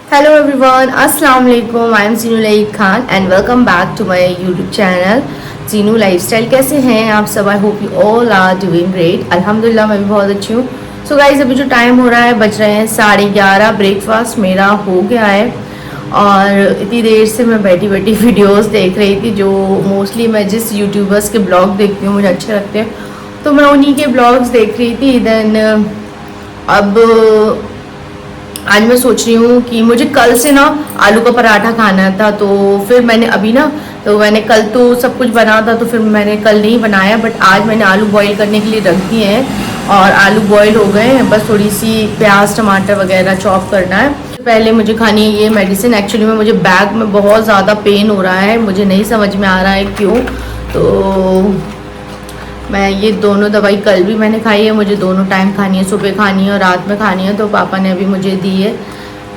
Hello everyone, Assalamu alaikum. I am Zinu Laik Khan and welcome back to my YouTube channel Zinu Lifestyle. कैसे हैं आप सब? I hope you all are doing great. अल्हम्दुलिल्लाह मैं भी बहुत अच्छी हूँ. So guys, अभी जो टाइम हो रहा है बज रहे हैं 11:30. ब्रेकफास्ट मेरा हो गया है और इतनी देर से मैं बैठी बैठी वीडियोस देख रही थी जो मोस्टली मैं जिस यूट्यूबर्स के ब्लॉग देखती हूँ मुझे अच्छे लगते हैं, तो मैं उन्हीं के ब्लॉग्स देख रही थी. देन अब आज मैं सोच रही हूँ कि मुझे कल से ना आलू का पराठा खाना था, तो फिर मैंने अभी ना मैंने कल तो सब कुछ बना था तो फिर मैंने कल नहीं बनाया, बट आज मैंने आलू बॉईल करने के लिए रख दिए हैं और आलू बॉईल हो गए हैं. बस थोड़ी सी प्याज टमाटर वगैरह चॉप करना है. पहले मुझे खानी है ये मेडिसिन. एक्चुअली में मुझे बैक में बहुत ज़्यादा पेन हो रहा है, मुझे नहीं समझ में आ रहा है क्यों. तो मैं ये दोनों दवाई कल भी मैंने खाई है, मुझे दोनों टाइम खानी है, सुबह खानी है और रात में खानी है, तो पापा ने अभी मुझे दी है.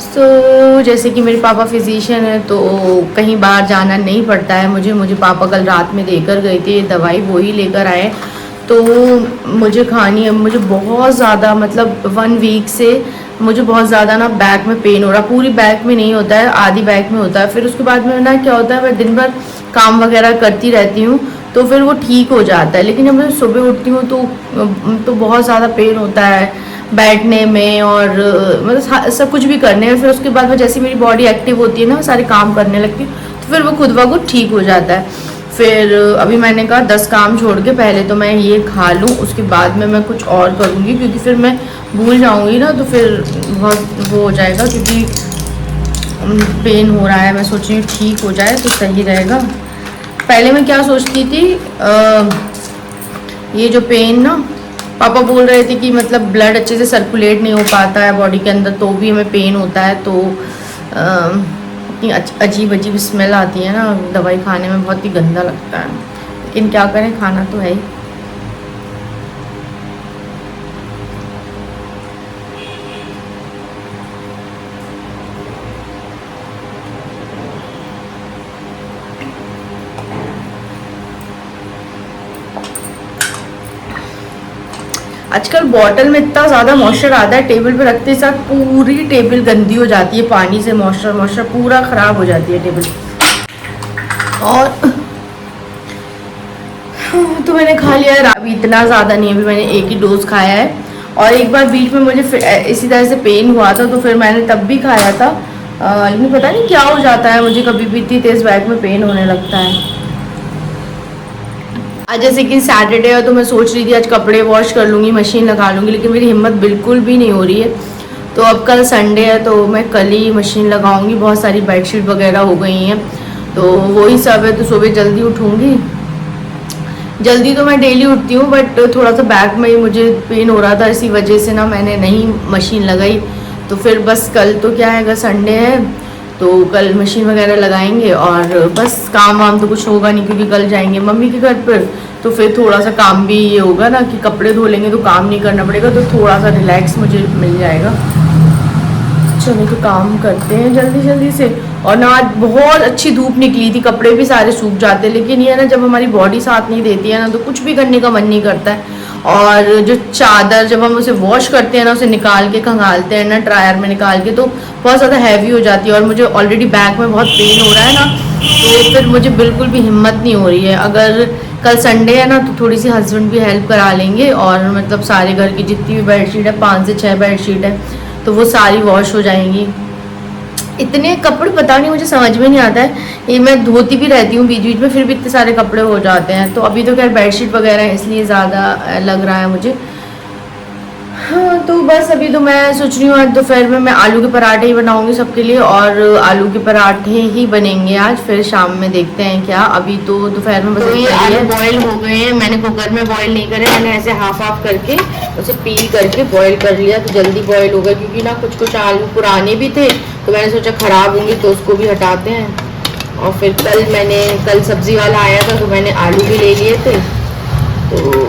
सो जैसे कि मेरे पापा फिजिशियन है तो कहीं बाहर जाना नहीं पड़ता है मुझे पापा कल रात में देकर गए थे दवाई, वो ही लेकर आए. तो मुझे खानी है. मुझे बहुत ज़्यादा मतलब 1 वीक से मुझे बहुत ज़्यादा ना बैक में पेन हो रहा. पूरी बैक में नहीं होता है, आधी बैक में होता है. फिर उसके बाद में ना क्या होता है, मैं दिन भर काम वगैरह करती रहती हूँ तो फिर वो ठीक हो जाता है. लेकिन जब मैं सुबह उठती हूँ तो बहुत ज़्यादा पेन होता है बैठने में और मतलब सब कुछ भी करने में. फिर उसके बाद में जैसे मेरी बॉडी एक्टिव होती है ना, सारे काम करने लगती हूँ तो फिर वो खुद ब खुद ठीक हो जाता है. फिर अभी मैंने कहा 10 काम छोड़ के पहले तो मैं ये खा लूँ, उसके बाद में मैं कुछ और करूँगी क्योंकि फिर मैं भूल जाऊँगी ना, तो फिर बहुत वो हो जाएगा क्योंकि पेन हो रहा है. मैं सोच रही हूँ ठीक हो जाए तो सही रहेगा. पहले मैं क्या सोचती थी, ये जो पेन ना पापा बोल रहे थे कि मतलब ब्लड अच्छे से सर्कुलेट नहीं हो पाता है बॉडी के अंदर तो भी हमें पेन होता है. तो इतनी अजीब अजीब स्मेल आती है ना, दवाई खाने में बहुत ही गंदा लगता है, लेकिन क्या करें, खाना तो है ही. आजकल बॉटल में इतना ज़्यादा मॉइस्चर आता है, टेबल पे रखते साथ पूरी टेबल गंदी हो जाती है पानी से. मॉइस्चर पूरा ख़राब हो जाती है टेबल. और तो मैंने खा लिया है. अभी इतना ज़्यादा नहीं, अभी मैंने एक ही डोज खाया है. और एक बार बीच में मुझे इसी तरह से पेन हुआ था तो फिर मैंने तब भी खाया था, लेकिन पता नहीं क्या हो जाता है, मुझे कभी भी इतनी तेज़ बैक में पेन होने लगता है. आज जैसे कि सैटरडे है तो मैं सोच रही थी आज कपड़े वॉश कर लूँगी, मशीन लगा लूँगी, लेकिन मेरी हिम्मत बिल्कुल भी नहीं हो रही है. तो अब कल संडे है तो मैं कल ही मशीन लगाऊँगी. बहुत सारी बेडशीट वगैरह हो गई हैं तो वही सब है. तो सुबह जल्दी उठूँगी. जल्दी तो मैं डेली उठती हूँ बट थोड़ा सा बैक में मुझे पेन हो रहा था, इसी वजह से ना मैंने नहीं मशीन लगाई. तो फिर बस कल तो क्या है, अगर संडे है तो कल मशीन वगैरह लगाएंगे और बस काम वाम तो कुछ होगा नहीं क्योंकि कल जाएंगे मम्मी के घर पर. तो फिर थोड़ा सा काम भी ये होगा ना कि कपड़े धो लेंगे तो काम नहीं करना पड़ेगा, तो थोड़ा सा रिलैक्स मुझे मिल जाएगा. चलो तो काम करते हैं जल्दी जल्दी से. और ना आज बहुत अच्छी धूप निकली थी, कपड़े भी सारे सूख जाते, लेकिन ये ना जब हमारी बॉडी साथ नहीं देती है ना तो कुछ भी करने का मन नहीं करता है. और जो चादर जब हम उसे वॉश करते हैं ना, उसे निकाल के खंगालते हैं ना ड्रायर में निकाल के, तो बहुत ज़्यादा हैवी हो जाती है. और मुझे ऑलरेडी बैक में बहुत पेन हो रहा है ना, तो फिर मुझे बिल्कुल भी हिम्मत नहीं हो रही है. अगर कल संडे है ना तो थोड़ी सी हस्बैंड भी हेल्प करा लेंगे और मतलब सारे घर की जितनी भी बेडशीट है, 5 से 6 बेडशीट है, तो वो सारी वॉश हो जाएंगी. इतने कपड़े पता नहीं, मुझे समझ में नहीं आता है। ये मैं धोती भी रहती हूँ बीच बीच में, फिर भी इतने सारे कपड़े हो जाते हैं। तो अभी तो खैर बेडशीट वगैरह है, इसलिए ज़्यादा लग रहा है मुझे। हाँ, तो बस अभी तो मैं सोच रही हूँ आज दोपहर में मैं आलू के पराठे ही बनाऊंगी सबके लिए, और आलू के पराठे ही बनेंगे आज। फिर शाम में देखते हैं क्या। अभी तो दोपहर में बस तो ये आलू बॉईल हो गए हैं। मैंने कुकर में बॉईल नहीं करे, मैंने ऐसे हाफ हाफ करके उसे पील करके बॉईल कर लिया, तो जल्दी बॉईल हो गया। क्योंकि ना कुछ कुछ आलू पुराने भी थे, तो मैंने सोचा ख़राब होंगे तो उसको भी हटाते हैं। और फिर कल सब्ज़ी वाला आया था, तो मैंने आलू भी ले लिए थे। तो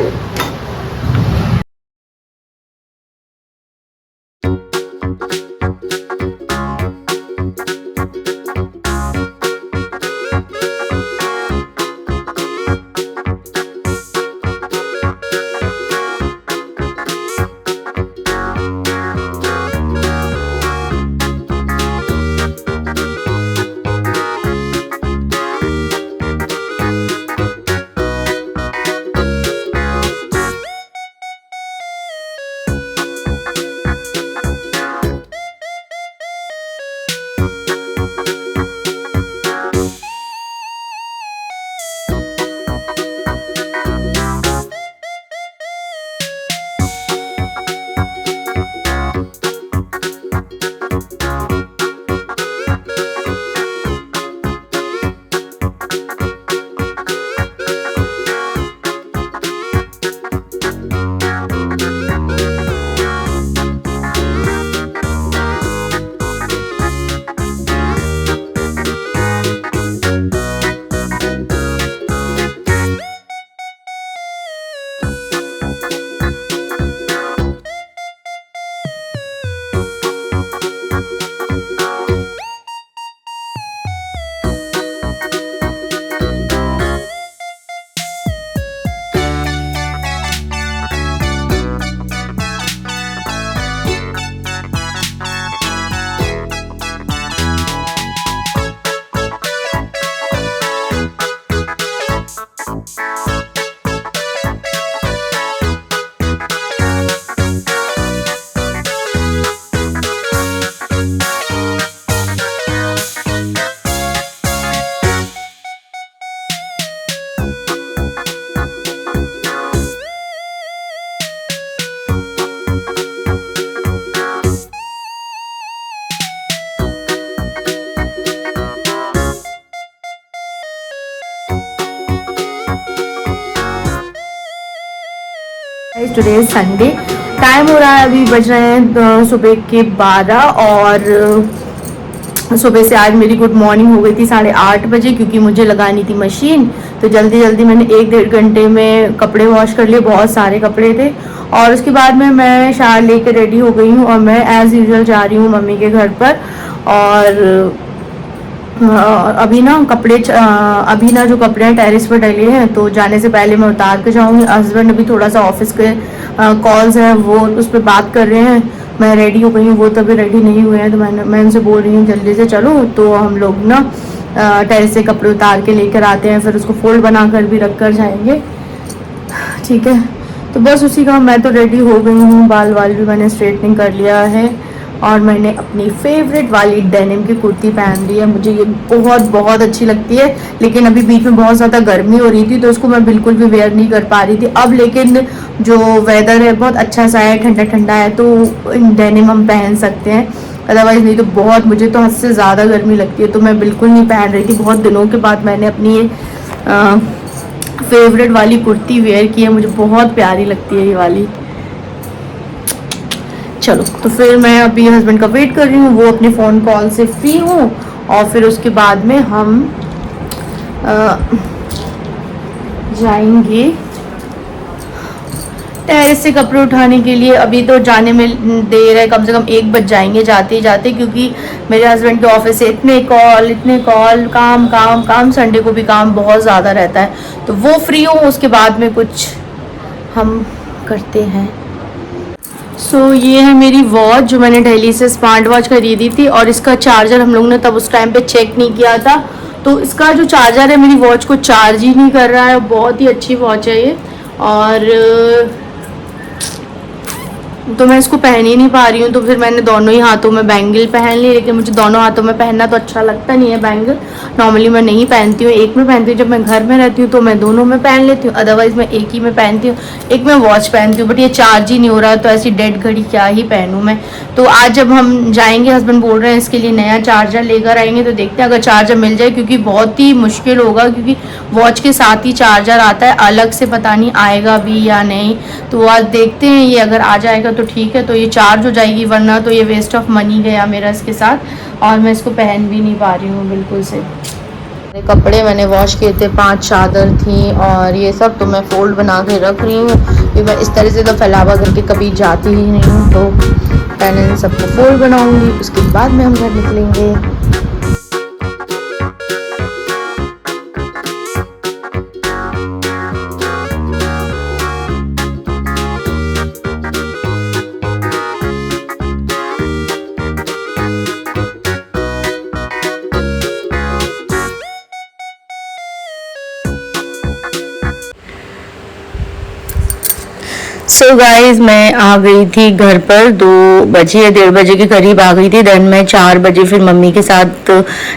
टुडे इज संडे, टाइम हो रहा है, अभी बज रहे हैं सुबह के 12। और सुबह से आज मेरी गुड मॉर्निंग हो गई थी 8:30 बजे, क्योंकि मुझे लगानी थी मशीन। तो जल्दी जल्दी मैंने 1-1.5 घंटे में कपड़े वॉश कर लिए, बहुत सारे कपड़े थे। और उसके बाद में मैं शावर लेकर रेडी हो गई हूँ, और मैं एज़ यूजुअल जा रही हूँ मम्मी के घर पर। और अभी ना जो कपड़े हैं टेरेस पर डले हैं, तो जाने से पहले मैं उतार के जाऊंगी। हस्बैंड अभी थोड़ा सा ऑफिस के कॉल्स हैं, वो उस पर बात कर रहे हैं। मैं रेडी हो गई हूँ, वो तो अभी रेडी नहीं हुए हैं। तो मैं उनसे बोल रही हूँ जल्दी से चलो, तो हम लोग ना टेरेस से कपड़े उतार के लेकर आते हैं, फिर उसको फोल्ड बना कर भी रख कर जाएंगे। ठीक है, तो बस उसी का मैं तो रेडी हो गई हूँ। बाल भी मैंने स्ट्रेटनिंग कर लिया है, और मैंने अपनी फेवरेट वाली डेनिम की कुर्ती पहन ली है। मुझे ये बहुत बहुत अच्छी लगती है, लेकिन अभी बीच में बहुत ज़्यादा गर्मी हो रही थी, तो उसको मैं बिल्कुल भी वेयर नहीं कर पा रही थी। अब लेकिन जो वेदर है बहुत अच्छा सा है, ठंडा ठंडा है, तो डेनिम हम पहन सकते हैं। अदरवाइज़ नहीं तो बहुत, मुझे तो हद से ज़्यादा गर्मी लगती है, तो मैं बिल्कुल नहीं पहन रही थी। बहुत दिनों के बाद मैंने अपनी ये फेवरेट वाली कुर्ती वेयर की है, मुझे बहुत प्यारी लगती है ये वाली। चलो, तो फिर मैं अभी हस्बैंड का वेट कर रही हूँ, वो अपने फ़ोन कॉल से फ्री हूँ, और फिर उसके बाद में हम जाएंगे टेरेस से कपड़े उठाने के लिए। अभी तो जाने में देर है, कम से कम 1 बज जाएंगे जाते ही जाते, क्योंकि मेरे हस्बैंड के ऑफिस से इतने कॉल, काम काम काम, संडे को भी काम बहुत ज़्यादा रहता है। तो वो फ्री हूँ, उसके बाद में कुछ हम करते हैं। ये है मेरी वॉच, जो मैंने दिल्ली से स्मार्ट वॉच खरीदी थी, और इसका चार्जर हम लोग ने तब उस टाइम पे चेक नहीं किया था, तो इसका जो चार्जर है मेरी वॉच को चार्ज ही नहीं कर रहा है। बहुत ही अच्छी वॉच है ये, और तो मैं इसको पहन ही नहीं पा रही हूँ, तो फिर मैंने दोनों ही हाथों में बैंगल पहन ली। लेकिन मुझे दोनों हाथों में पहनना तो अच्छा लगता नहीं है बैंगल, नॉर्मली मैं नहीं पहनती हूँ, एक में पहनती हूँ। जब मैं घर में रहती हूँ तो मैं दोनों में पहन लेती हूँ, अदरवाइज मैं एक ही में पहनती हूँ। एक में वॉच पहनती हूँ, बट ये चार्ज ही नहीं हो रहा, तो ऐसी डेड घड़ी क्या ही पहनूँ मैं। तो आज जब हम जाएंगे, हस्बैंड बोल रहे हैं इसके लिए नया चार्जर लेकर आएंगे, तो देखते हैं अगर चार्जर मिल जाए, क्योंकि बहुत ही मुश्किल होगा, क्योंकि वॉच के साथ ही चार्जर आता है, अलग से पता नहीं आएगा भी या नहीं। तो आज देखते हैं, ये अगर आ जाएगा तो ठीक है, तो ये चार्ज हो जाएगी, वरना तो ये वेस्ट ऑफ मनी गया मेरा इसके साथ, और मैं इसको पहन भी नहीं पा रही हूँ बिल्कुल से। कपड़े मैंने वॉश किए थे, 5 चादर थी और ये सब, तो मैं फोल्ड बना के रख रही हूँ, क्योंकि मैं इस तरह से तो फैलावा करके कभी जाती ही नहीं हूँ। तो पहले इन सबको फोल्ड बनाऊँगी, उसके बाद में हम घर निकलेंगे। सो गाइज मैं आ गई थी घर पर 2 बजे या 1:30 बजे के करीब आ गई थी। देन मैं 4 बजे फिर मम्मी के साथ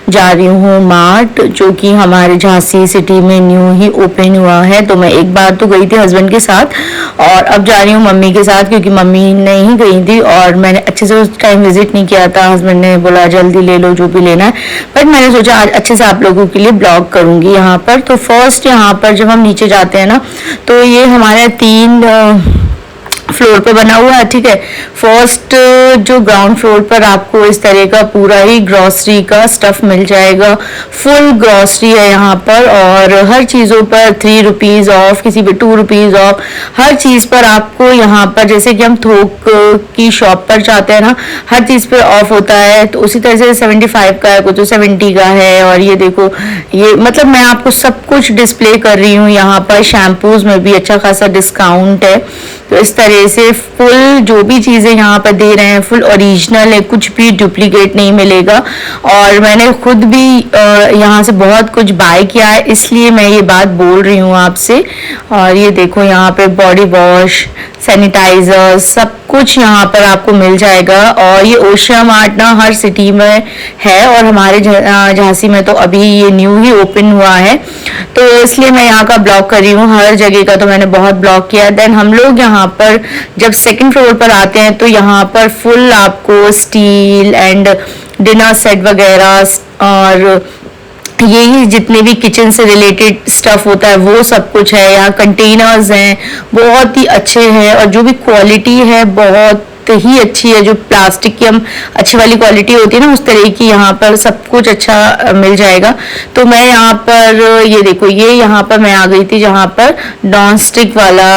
जा रही हूँ मार्ट, जो कि हमारे झांसी सिटी में न्यू ही ओपन हुआ है। तो मैं एक बार तो गई थी हस्बैंड के साथ, और अब जा रही हूँ मम्मी के साथ, क्योंकि मम्मी नहीं गई थी और मैंने अच्छे से उस टाइम विजिट नहीं किया था। हस्बैंड ने बोला जल्दी ले लो जो भी लेना है, बट मैंने सोचा आज अच्छे से आप लोगों के लिए ब्लॉग करूँगी यहाँ पर। तो फर्स्ट यहाँ पर जब हम नीचे जाते हैं ना, तो ये हमारे 3 फ्लोर पे बना हुआ है, ठीक है। फर्स्ट जो ग्राउंड फ्लोर पर आपको इस तरह का पूरा ही ग्रोसरी का स्टफ मिल जाएगा, फुल ग्रोसरी है यहाँ पर, और हर चीज़ों पर 3 रुपीज़ ऑफ, किसी भी 2 रुपीज़ ऑफ, हर चीज़ पर आपको यहाँ पर, जैसे कि हम थोक की शॉप पर जाते हैं ना, हर चीज़ पर ऑफ होता है। तो उसी तरह से 75 का है, कुछ तो 70 का है। और ये देखो, ये मतलब मैं आपको सब कुछ डिस्प्ले कर रही हूँ यहाँ पर। शैम्पूज में भी अच्छा खासा डिस्काउंट है। तो इस तरह से फुल जो भी चीज़ें यहाँ पर दे रहे हैं फुल ओरिजिनल है, कुछ भी डुप्लीकेट नहीं मिलेगा। और मैंने खुद भी यहाँ से बहुत कुछ बाय किया है, इसलिए मैं ये बात बोल रही हूँ आपसे। और ये देखो यहाँ पे बॉडी वॉश, सैनिटाइजर, सब कुछ यहाँ पर आपको मिल जाएगा। और ये ओशिया मार्ट ना हर सिटी में है, और हमारे झांसी में तो अभी ये न्यू ही ओपन हुआ है, तो इसलिए मैं यहाँ का ब्लॉग कर रही हूँ। हर जगह का तो मैंने बहुत ब्लॉग किया। देन हम लोग यहाँ पर जब 2nd फ्लोर पर आते हैं, तो यहाँ पर फुल आपको स्टील एंड डिनर सेट वगैरह और यही जितने भी किचन से रिलेटेड स्टफ होता है वो सब कुछ है। यहाँ कंटेनर्स हैं, बहुत ही अच्छे हैं, और जो भी क्वालिटी है बहुत ही अच्छी है। जो प्लास्टिक की हम अच्छी वाली क्वालिटी होती है ना, उस तरह की यहाँ पर सब कुछ अच्छा मिल जाएगा। तो मैं यहाँ पर ये देखो, ये यहाँ पर मैं आ गई थी जहाँ पर नॉन स्टिक वाला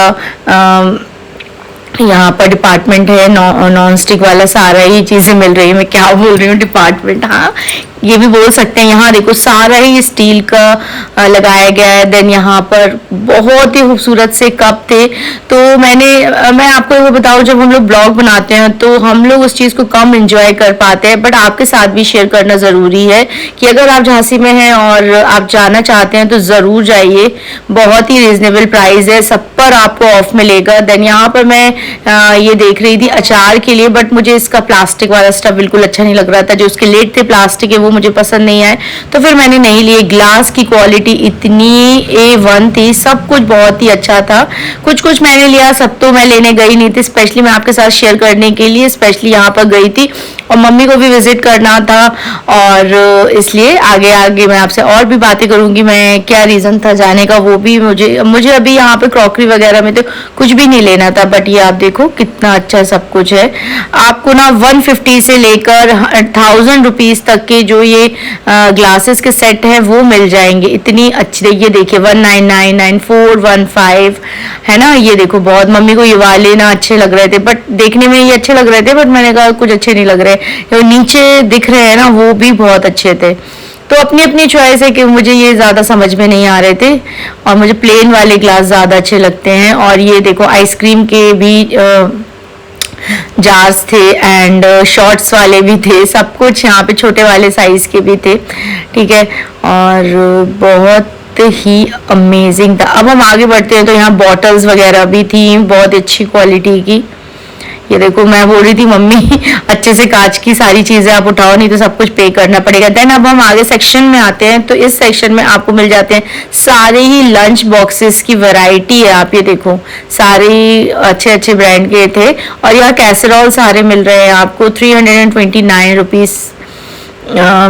यहाँ पर डिपार्टमेंट है, नॉन स्टिक वाला सारा ही चीज़ें मिल रही है। मैं क्या बोल रही हूँ, डिपार्टमेंट, हाँ ये भी बोल सकते हैं। यहाँ देखो सारा ही स्टील का लगाया गया है। देन यहाँ पर बहुत ही खूबसूरत से कप थे। तो मैं आपको ये बताऊँ, जब हम लोग ब्लॉग बनाते हैं तो हम लोग उस चीज़ को कम एंजॉय कर पाते हैं, बट आपके साथ भी शेयर करना ज़रूरी है कि अगर आप झांसी में हैं और आप जाना चाहते हैं तो ज़रूर जाइए। बहुत ही रिजनेबल प्राइस है, सब पर आपको ऑफ मिलेगा। देन यहाँ पर मैं ये देख रही थी अचार के लिए, बट मुझे इसका प्लास्टिक वाला स्टफ बिल्कुल अच्छा नहीं लग रहा था। जो उसके लेट थे प्लास्टिक के, वो मुझे पसंद नहीं आए, तो फिर मैंने नहीं लिए। ग्लास की क्वालिटी इतनी A1 थी, सब कुछ बहुत ही अच्छा था। कुछ मैंने लिया, सब तो मैं लेने गई नहीं थी, स्पेशली मैं आपके साथ शेयर करने के लिए स्पेशली यहाँ पर गई थी, और मम्मी को भी विजिट करना था, और इसलिए आगे आगे मैं आपसे और भी बातें करूंगी। मैं क्या रीज़न था जाने का वो भी, मुझे अभी यहाँ पर क्रॉकरी वगैरह में तो कुछ भी नहीं लेना था, बट ये आप देखो कितना अच्छा सब कुछ है। आपको ना 150 से लेकर 1000 रुपीज़ तक के जो ये ग्लासेस के सेट हैं वो मिल जाएंगे। इतनी अच्छी, ये देखिए 1999, 415 है ना। ये देखो, बहुत मम्मी को ये वाले ना अच्छे लग रहे थे, बट देखने में ये अच्छे लग रहे थे, बट मैंने कहा कुछ अच्छे नहीं लग रहे। जो नीचे दिख रहे हैं ना वो भी बहुत अच्छे थे। तो अपनी अपनी चॉइस है कि मुझे ये ज़्यादा समझ में नहीं आ रहे थे, और मुझे प्लेन वाले ग्लास ज़्यादा अच्छे लगते हैं। और ये देखो आइसक्रीम के भी जार्स थे, एंड शॉर्ट्स वाले भी थे, सब कुछ यहाँ पे छोटे वाले साइज के भी थे, ठीक है। और बहुत ही अमेजिंग था। अब हम आगे बढ़ते हैं तो यहाँ बॉटल्स वगैरह भी थी, बहुत अच्छी क्वालिटी की। ये देखो, मैं बोल रही थी मम्मी अच्छे से कांच की सारी चीजें आप उठाओ, नहीं तो सब कुछ पे करना पड़ेगा। देन अब हम आगे सेक्शन में आते हैं, तो इस सेक्शन में आपको मिल जाते हैं सारे ही लंच बॉक्सेस की वैरायटी है। आप ये देखो, सारे ही अच्छे अच्छे ब्रांड के थे, और यहाँ कैसरॉल सारे मिल रहे हैं आपको 329 रुपीज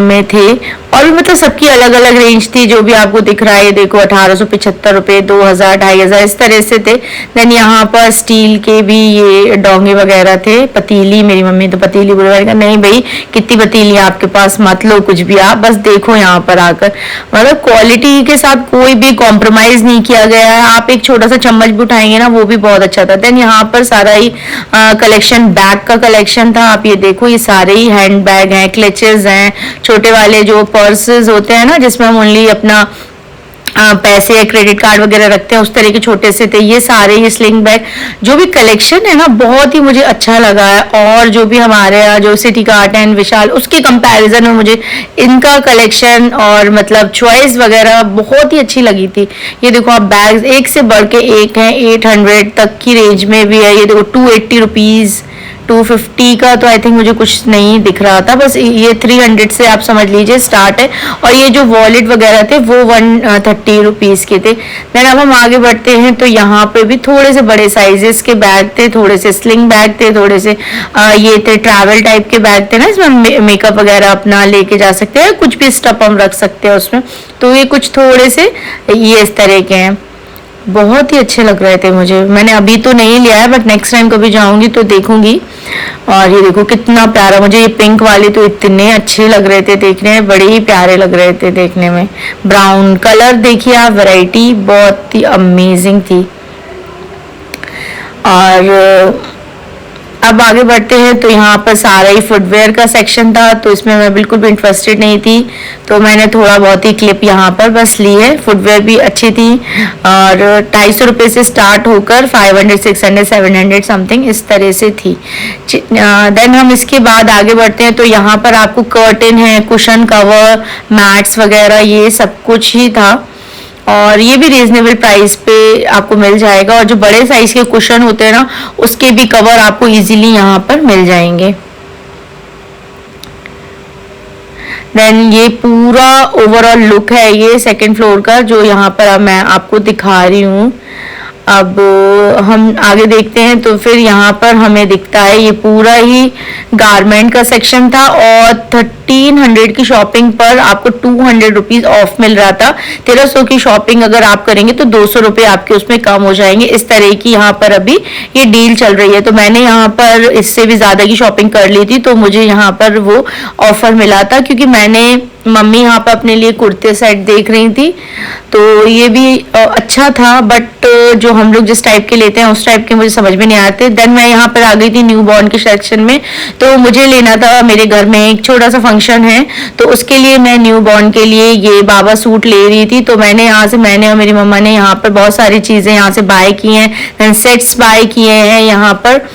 में थे। और भी मतलब सबकी अलग अलग रेंज थी, जो भी आपको दिख रहा है। ये देखो 1875 रुपये, 2000, 2500 इस तरह से थे। देन यहाँ पर स्टील के भी ये डोंगे वगैरह थे। पतीली, मेरी मम्मी तो पतीली बोलेगा, नहीं भाई कितनी पतीली आपके पास, मत लो कुछ भी, आप बस देखो यहाँ पर आकर। मतलब क्वालिटी के साथ कोई भी कॉम्प्रोमाइज नहीं किया गया है। आप एक छोटा सा चम्मच भी उठाएंगे ना, वो भी बहुत अच्छा था। देन यहाँ पर सारा ही कलेक्शन, बैग का कलेक्शन था। आप ये देखो, ये सारे ही हैंड बैग हैं, क्लचेज हैं, छोटे वाले जो पर्सेस होते हैं ना, जिसमें हम ओनली अपना पैसे या क्रेडिट कार्ड वगैरह रखते हैं, उस तरह के छोटे से थे। ये सारे ही स्लिंग बैग, जो भी कलेक्शन है ना, बहुत ही मुझे अच्छा लगा है। और जो भी हमारे यहाँ जो सिटी कार्ट एंड विशाल, उसके कंपैरिजन में मुझे इनका कलेक्शन और मतलब चॉइस वगैरह बहुत ही अच्छी लगी थी। ये देखो आप, बैग्स एक से बढ़ के एक हैं, 800 तक की रेंज में भी है। ये देखो 280 रुपीज़, 250 का तो आई थिंक मुझे कुछ नहीं दिख रहा था, बस ये 300 से आप समझ लीजिए स्टार्ट है। और ये जो वॉलेट वगैरह थे वो 130 रुपीज़ के थे। देन अब हम आगे बढ़ते हैं, तो यहाँ पे भी थोड़े से बड़े साइजेस के बैग थे, थोड़े से स्लिंग बैग थे, थोड़े से ये थे ट्रैवल टाइप के बैग थे ना, इसमें मेकअप वगैरह अपना लेके जा सकते हैं, कुछ भी स्टफ हम रख सकते हैं उसमें। तो ये कुछ थोड़े से ये इस तरह के हैं, बहुत ही अच्छे लग रहे थे मुझे। मैंने अभी तो नहीं लिया है, बट नेक्स्ट टाइम कभी जाऊंगी तो देखूंगी। और ये देखो कितना प्यारा, मुझे ये पिंक वाले तो इतने अच्छे लग रहे थे देखने में, बड़े ही प्यारे लग रहे थे देखने में। ब्राउन कलर देखिए आप, वैरायटी बहुत ही अमेजिंग थी। और अब आगे बढ़ते हैं, तो यहाँ पर सारा ही फुटवेयर का सेक्शन था, तो इसमें मैं बिल्कुल भी इंटरेस्टेड नहीं थी, तो मैंने थोड़ा बहुत ही क्लिप यहाँ पर बस ली है। फुटवेयर भी अच्छी थी, और 250 रुपये से स्टार्ट होकर 500, 600, 700 समथिंग इस तरह से थी। देन हम इसके बाद आगे बढ़ते हैं, तो यहाँ पर आपको कर्टेन है, कुशन कवर, मैट्स वगैरह, ये सब कुछ ही था। और ये भी रीजनेबल प्राइस पे आपको मिल जाएगा। और जो बड़े साइज के कुशन होते हैं ना, उसके भी कवर आपको इजीली यहाँ पर मिल जाएंगे। देन ये पूरा ओवरऑल लुक है ये सेकंड फ्लोर का, जो यहाँ पर मैं आपको दिखा रही हूँ। अब हम आगे देखते हैं, तो फिर यहाँ पर हमें दिखता है ये पूरा ही गारमेंट का सेक्शन था, और 1300 की शॉपिंग पर आपको 200 रुपीज ऑफ मिल रहा था। 1300 की शॉपिंग अगर आप करेंगे तो 200 रुपये आपके उसमें कम हो जाएंगे। इस तरह की यहाँ पर अभी ये डील चल रही है। तो मैंने यहाँ पर इससे भी ज्यादा की शॉपिंग कर ली थी, तो मुझे यहाँ पर वो ऑफर मिला था, क्योंकि मैंने मम्मी यहाँ पर अपने लिए कुर्ते सेट देख रही थी, तो ये भी अच्छा था, बट जो हम लोग जिस टाइप के लेते हैं उस टाइप के मुझे समझ में नहीं आते। देन मैं यहाँ पर आ गई थी न्यू बॉर्न के सेक्शन में, तो मुझे लेना था, मेरे घर में एक छोटा सा फंक्शन है, तो उसके लिए मैं न्यू बॉर्न के लिए ये बाबा सूट ले रही थी। तो मैंने यहाँ से, मैंने और मेरी मम्मा ने यहाँ पर बहुत सारी चीजें यहाँ से बाय की हैं, देन सेट्स बाय किए हैं यहाँ पर।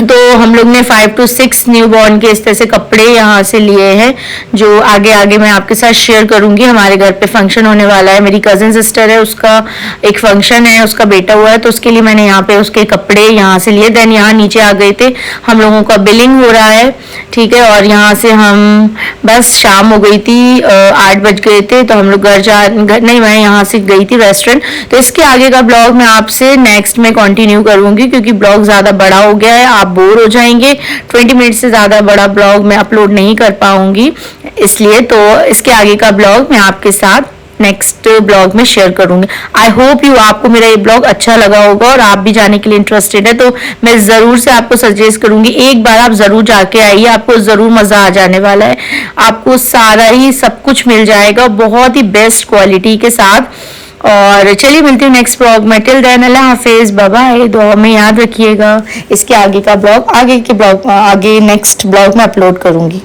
तो हम लोग ने 5 to 6 न्यू बॉर्न के इस तरह से कपड़े यहाँ से लिए हैं, जो आगे आगे मैं आपके साथ शेयर करूंगी। हमारे घर पे फंक्शन होने वाला है, मेरी कजिन सिस्टर है, उसका एक फंक्शन है, उसका बेटा हुआ है, तो उसके लिए मैंने यहाँ पे उसके कपड़े यहाँ से लिए। देन यहाँ नीचे आ गए थे, हम लोगों का बिलिंग हो रहा है, ठीक है। और यहाँ से हम बस शाम हो गई थी, 8 बज गए थे, तो हम लोग घर नहीं, मैं यहाँ से गई थी रेस्टोरेंट। तो इसके आगे का ब्लॉग मैं आपसे नेक्स्ट में कंटिन्यू करूंगी, क्योंकि ब्लॉग ज्यादा बड़ा हो गया है, आप बोर हो जाएंगे। 20 मिनट से ज्यादा बड़ा ब्लॉग मैं अपलोड नहीं कर पाऊंगी, इसलिए तो इसके आगे का ब्लॉग मैं आपके साथ नेक्स्ट ब्लॉग में शेयर करूंगी। आई होप यू, आपको मेरा ये ब्लॉग अच्छा लगा होगा और आप भी जाने के लिए इंटरेस्टेड है, तो मैं जरूर से आपको सजेस्ट करूंगी, एक बार आप जरूर जाके आइए, आपको जरूर मजा आ जाने वाला है। आपको सारा ही सब कुछ मिल जाएगा बहुत ही बेस्ट क्वालिटी के साथ। और चलिए मिलती हूँ नेक्स्ट ब्लॉग में। टिल देन अल्लाह हाफिज, बाय बाय, दुआ में याद रखिएगा। इसके आगे का ब्लॉग आगे नेक्स्ट ब्लॉग में अपलोड करूंगी।